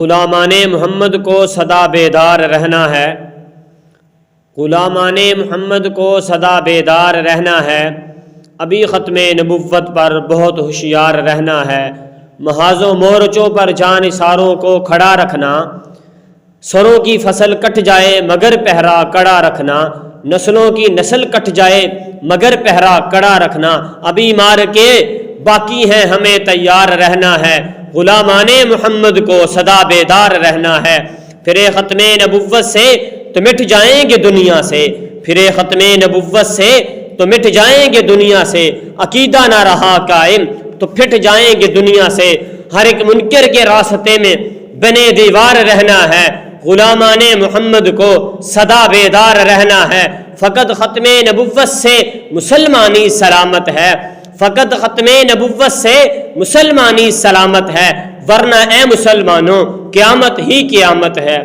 غلامان محمد کو سدا بیدار رہنا ہے، غلامان محمد کو سدا بیدار رہنا ہے، ابھی ختم نبوت پر بہت ہوشیار رہنا ہے، محاذ و مورچوں پر جان نثاروں کو کھڑا رکھنا، سروں کی فصل کٹ جائے مگر پہرا کڑا رکھنا، نسلوں کی نسل کٹ جائے مگر پہرا کڑا رکھنا، ابھی مار کے باقی ہیں ہمیں تیار رہنا ہے، غلامان محمد کو سدا بیدار رہنا ہے، پھر ختم نبوت سے تو مٹ جائیں گے دنیا سے، پھر ختم نبوت سے تو مٹ جائیں گے دنیا سے، عقیدہ نہ رہا قائم تو پھٹ جائیں گے دنیا سے، ہر ایک منکر کے راستے میں بنے دیوار رہنا ہے، غلامان محمد کو سدا بیدار رہنا ہے، فقط ختم نبوت سے مسلمانی سلامت ہے، فقط ختم نبوت سے مسلمانی سلامت ہے، ورنہ اے مسلمانوں قیامت ہی قیامت ہے۔